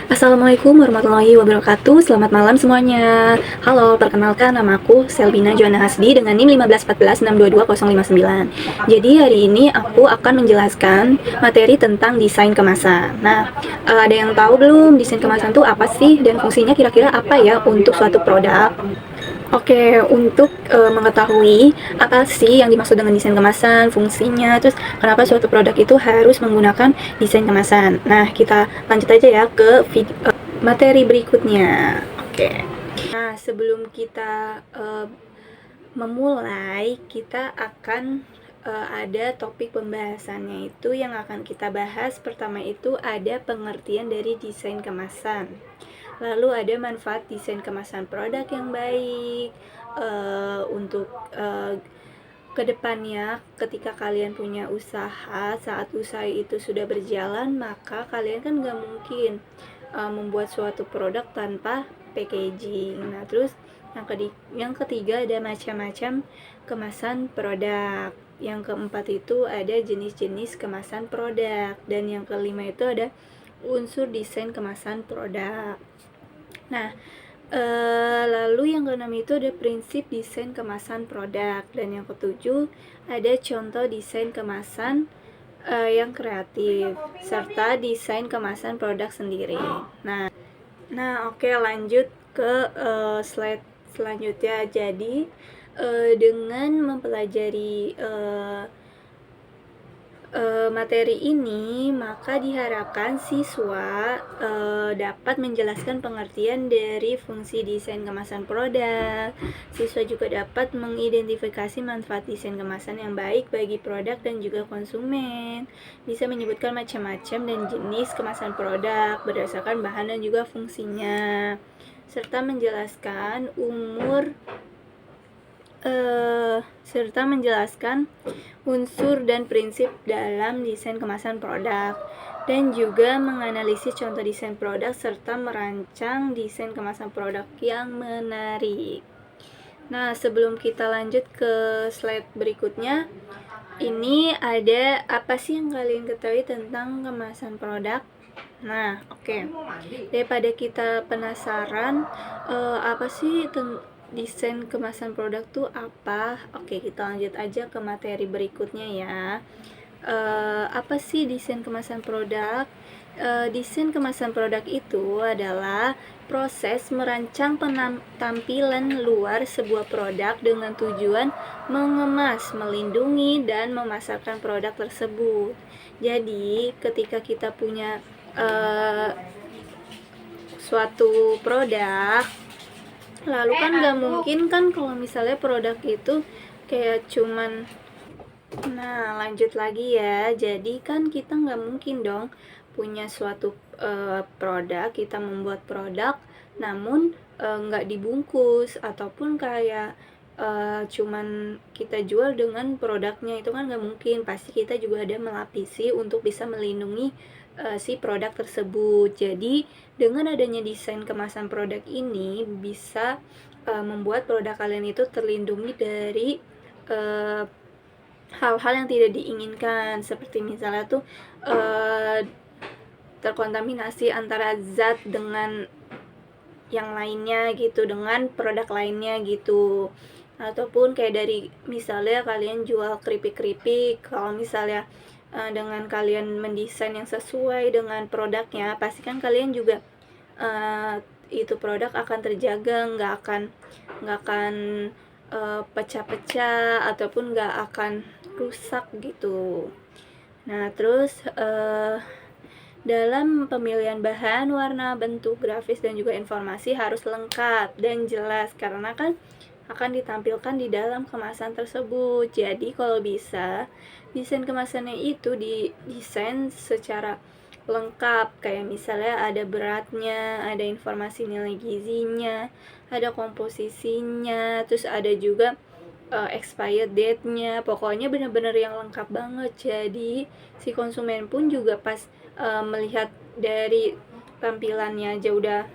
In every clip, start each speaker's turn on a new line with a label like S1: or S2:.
S1: Assalamualaikum warahmatullahi wabarakatuh. Selamat malam semuanya. Halo, perkenalkan nama aku Selvina Joanna Hasdi dengan NIM 15146220059. Jadi hari ini aku akan menjelaskan materi tentang desain kemasan. Nah, ada yang tahu belum desain kemasan itu apa sih dan fungsinya kira-kira apa ya untuk suatu produk? Oke, untuk mengetahui apa sih yang dimaksud dengan desain kemasan, fungsinya, terus kenapa suatu produk itu harus menggunakan desain kemasan. Nah, kita lanjut aja ya ke materi berikutnya. Oke. Nah, sebelum kita memulai, kita akan ada topik pembahasannya itu yang akan kita bahas. Pertama itu ada pengertian dari desain kemasan. Lalu ada manfaat desain kemasan produk yang baik untuk kedepannya ketika kalian punya usaha, saat usaha itu sudah berjalan, maka kalian kan gak mungkin membuat suatu produk tanpa packaging. Nah, terus yang ketiga ada macam-macam kemasan produk. Yang keempat itu ada jenis-jenis kemasan produk. Dan yang kelima itu ada unsur desain kemasan produk. Nah, lalu yang keenam itu ada prinsip desain kemasan produk, dan yang ketujuh ada contoh desain kemasan yang kreatif serta desain kemasan produk sendiri. Nah, oke, lanjut ke slide selanjutnya. Jadi dengan mempelajari materi ini, maka diharapkan siswa dapat menjelaskan pengertian dari fungsi desain kemasan produk. Siswa juga dapat mengidentifikasi manfaat desain kemasan yang baik bagi produk dan juga konsumen. Bisa menyebutkan macam-macam dan jenis kemasan produk berdasarkan bahan dan juga fungsinya, serta menjelaskan unsur dan prinsip dalam desain kemasan produk, dan juga menganalisis contoh desain produk serta merancang desain kemasan produk yang menarik. Nah, sebelum kita lanjut ke slide berikutnya, ini ada apa sih yang kalian ketahui tentang kemasan produk? Nah, oke. Daripada kita penasaran apa sih desain kemasan produk tuh apa? Oke, kita lanjut aja ke materi berikutnya ya. Apa sih desain kemasan produk? Desain kemasan produk itu adalah proses merancang tampilan luar sebuah produk dengan tujuan mengemas, melindungi, dan memasarkan produk tersebut. Jadi, ketika kita punya suatu produk, lalu kan gak mungkin kan kalau misalnya produk itu kayak cuman. Nah, lanjut lagi ya. Jadi kan kita gak mungkin dong punya suatu produk, kita membuat produk namun gak dibungkus, ataupun kayak cuman kita jual dengan produknya, itu kan gak mungkin. Pasti kita juga ada melapisi untuk bisa melindungi si produk tersebut. Jadi dengan adanya desain kemasan produk ini bisa membuat produk kalian itu terlindungi dari hal-hal yang tidak diinginkan, seperti misalnya tuh terkontaminasi antara zat dengan yang lainnya gitu, dengan produk lainnya gitu. Ataupun kayak dari misalnya kalian jual keripik-keripik, kalau misalnya dengan kalian mendesain yang sesuai dengan produknya, pasti kan kalian juga itu produk akan terjaga, nggak akan pecah-pecah ataupun nggak akan rusak gitu. Nah, terus dalam pemilihan bahan, warna, bentuk, grafis, dan juga informasi harus lengkap dan jelas, karena kan akan ditampilkan di dalam kemasan tersebut. Jadi kalau bisa, desain kemasannya itu didesain secara lengkap, kayak misalnya ada beratnya, ada informasi nilai gizinya, ada komposisinya, terus ada juga expired date-nya. Pokoknya benar-benar yang lengkap banget. Jadi si konsumen pun juga pas melihat dari tampilannya aja udah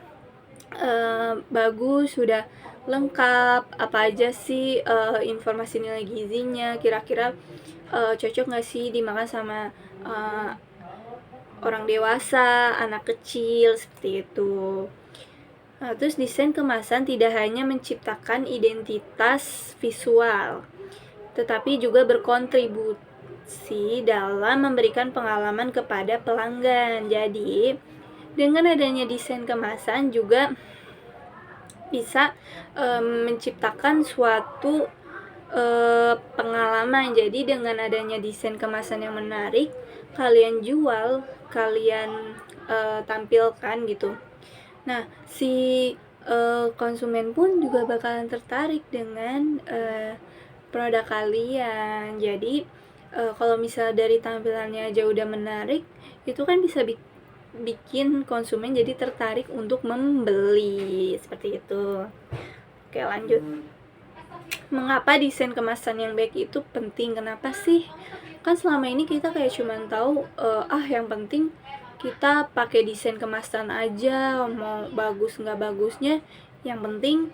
S1: bagus, sudah lengkap, apa aja sih informasi nilai gizinya, kira-kira cocok nggak sih dimakan sama orang dewasa, anak kecil, seperti itu. Nah, terus desain kemasan tidak hanya menciptakan identitas visual, tetapi juga berkontribusi dalam memberikan pengalaman kepada pelanggan. Jadi, dengan adanya desain kemasan juga bisa menciptakan suatu pengalaman. Jadi dengan adanya desain kemasan yang menarik, kalian jual, kalian tampilkan gitu. Nah, si konsumen pun juga bakalan tertarik dengan produk kalian. Jadi kalau misal dari tampilannya aja udah menarik, itu kan bisa bikin konsumen jadi tertarik untuk membeli, seperti itu. Oke, lanjut. Mengapa desain kemasan yang baik itu penting? Kenapa sih? Kan selama ini kita kayak cuman tahu yang penting kita pakai desain kemasan aja, mau bagus nggak bagusnya, yang penting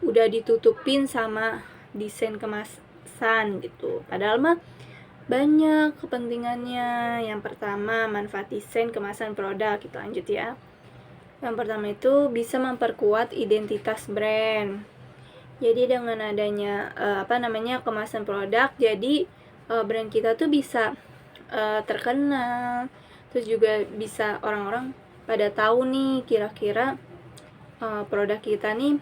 S1: udah ditutupin sama desain kemasan gitu. Padahal mah banyak kepentingannya. Yang pertama, manfaat desain kemasan produk. Kita lanjut ya. Yang pertama itu bisa memperkuat identitas brand. Jadi dengan adanya kemasan produk, jadi brand kita tuh bisa terkenal. Terus juga bisa orang-orang pada tahu nih kira-kira produk kita nih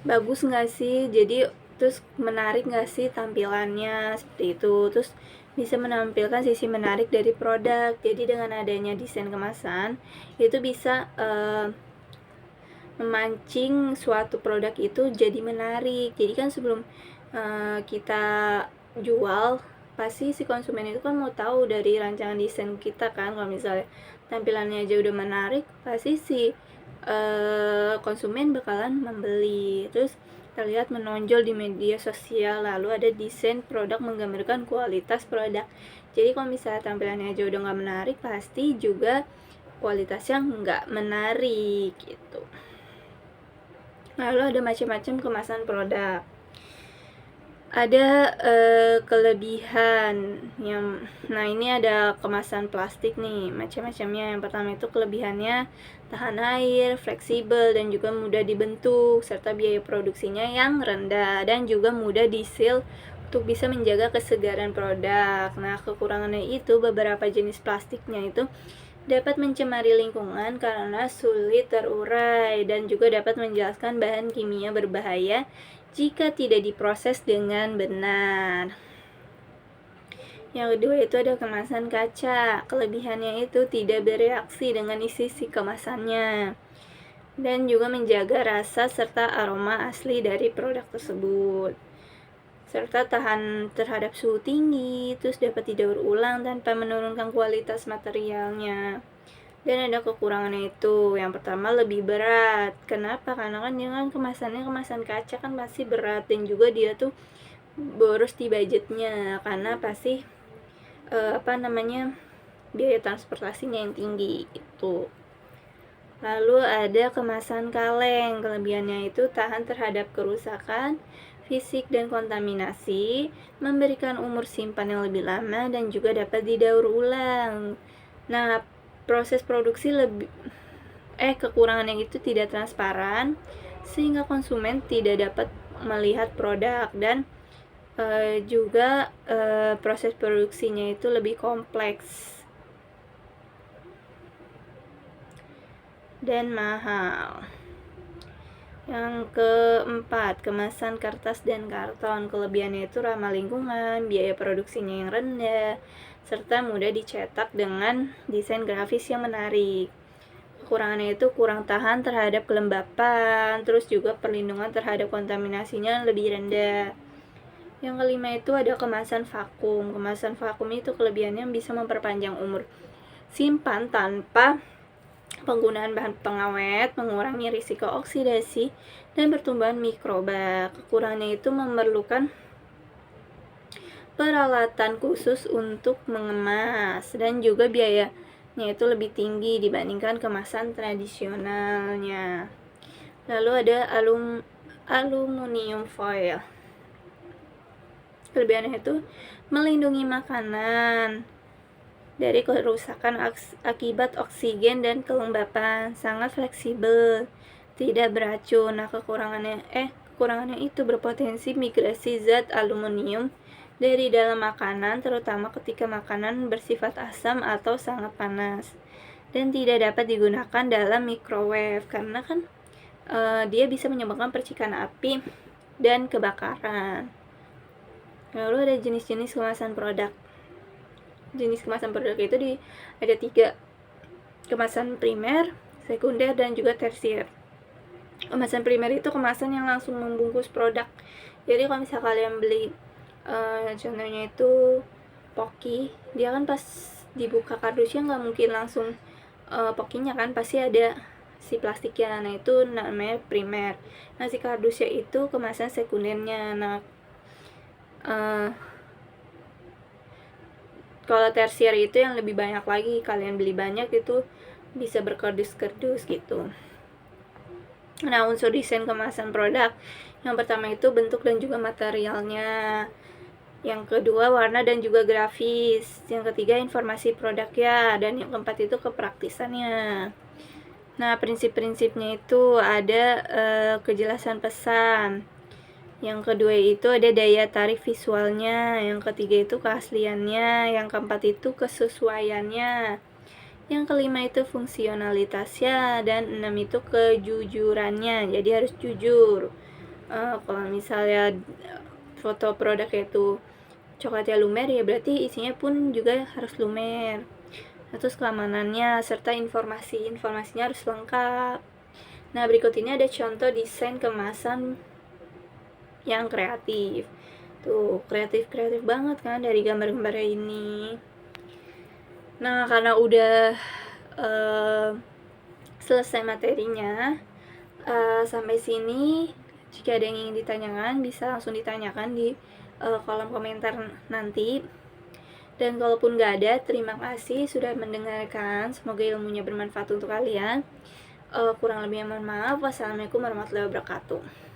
S1: bagus nggak sih, jadi terus menarik nggak sih tampilannya, seperti itu. Terus bisa menampilkan sisi menarik dari produk. Jadi dengan adanya desain kemasan itu bisa memancing suatu produk itu jadi menarik. Jadi kan sebelum kita jual, pasti si konsumen itu kan mau tahu dari rancangan desain kita kan. Kalau misalnya tampilannya aja udah menarik, pasti si konsumen bakalan membeli. Terus terlihat menonjol di media sosial. Lalu ada desain produk menggambarkan kualitas produk. Jadi kalau misalnya tampilannya aja udah nggak menarik, pasti juga kualitasnya nggak menarik gitu. Lalu ada macam-macam kemasan produk. Ada kelebihan yang, nah ini ada kemasan plastik nih, macam-macamnya. Yang pertama itu kelebihannya tahan air, fleksibel, dan juga mudah dibentuk, serta biaya produksinya yang rendah, dan juga mudah disil untuk bisa menjaga kesegaran produk. Nah, kekurangannya itu beberapa jenis plastiknya itu dapat mencemari lingkungan karena sulit terurai, dan juga dapat menjelaskan bahan kimia berbahaya jika tidak diproses dengan benar. Yang kedua itu ada kemasan kaca. Kelebihannya itu tidak bereaksi dengan isi kemasannya, dan juga menjaga rasa serta aroma asli dari produk tersebut, serta tahan terhadap suhu tinggi, terus dapat didaur ulang tanpa menurunkan kualitas materialnya. Dan ada kekurangannya itu, yang pertama lebih berat. Kenapa? Karena kan dia kan kemasannya kemasan kaca, kan pasti berat, dan juga dia tuh boros di budgetnya karena pasti biaya transportasinya yang tinggi itu. Lalu ada kemasan kaleng. Kelebihannya itu tahan terhadap kerusakan fisik dan kontaminasi, memberikan umur simpan yang lebih lama, dan juga dapat didaur ulang. Nah, proses produksi kekurangannya itu tidak transparan, sehingga konsumen tidak dapat melihat produk, dan juga proses produksinya itu lebih kompleks dan mahal. Yang keempat, kemasan kertas dan karton. Kelebihannya itu ramah lingkungan, biaya produksinya yang rendah, serta mudah dicetak dengan desain grafis yang menarik. Kekurangannya itu kurang tahan terhadap kelembapan, terus juga perlindungan terhadap kontaminasinya lebih rendah. Yang kelima itu ada kemasan vakum. Kemasan vakum itu kelebihannya bisa memperpanjang umur simpan tanpa penggunaan bahan pengawet, mengurangi risiko oksidasi dan pertumbuhan mikroba. Kekurangannya itu memerlukan peralatan khusus untuk mengemas, dan juga biayanya itu lebih tinggi dibandingkan kemasan tradisionalnya. Lalu ada aluminium foil. Kelebihannya itu melindungi makanan dari kerusakan akibat oksigen dan kelembapan, sangat fleksibel, tidak beracun. Nah, kekurangannya itu berpotensi migrasi zat aluminium dari dalam makanan, terutama ketika makanan bersifat asam atau sangat panas, dan tidak dapat digunakan dalam microwave karena kan dia bisa menyebabkan percikan api dan kebakaran. Lalu ada jenis-jenis kemasan produk. Jenis kemasan produk itu ada 3, kemasan primer, sekunder, dan juga tersier. Kemasan primer itu kemasan yang langsung membungkus produk. Jadi kalau misalnya kalian beli contohnya itu Pocky, dia kan pas dibuka kardusnya nggak mungkin langsung Pocky-nya kan, pasti ada si plastiknya. Nah, itu namanya primer. Nah, si kardusnya itu kemasan sekundernya. Nah, kalau tersier itu yang lebih banyak lagi, kalian beli banyak itu bisa berkardus-kardus gitu. Nah, unsur desain kemasan produk, yang pertama itu bentuk dan juga materialnya, yang kedua warna dan juga grafis, yang ketiga informasi produknya, dan yang keempat itu kepraktisannya. Nah, prinsip-prinsipnya itu ada kejelasan pesan, yang kedua itu ada daya tarik visualnya, yang ketiga itu keasliannya, yang keempat itu kesesuaiannya, yang kelima itu fungsionalitasnya, dan 6 itu kejujurannya. Jadi harus jujur. Kalau misalnya foto produknya itu coklatnya lumer, ya berarti isinya pun juga harus lumer. Terus keamanannya serta informasinya harus lengkap. Nah, berikut ini ada contoh desain kemasan yang kreatif. Tuh, kreatif banget kan dari gambar-gambarnya ini. Nah, karena udah selesai materinya, sampai sini, jika ada yang ingin ditanyakan bisa langsung ditanyakan di kolom komentar nanti. Dan kalaupun gak ada, terima kasih sudah mendengarkan. Semoga ilmunya bermanfaat untuk kalian. Kurang lebihnya mohon maaf. Wassalamualaikum warahmatullahi wabarakatuh.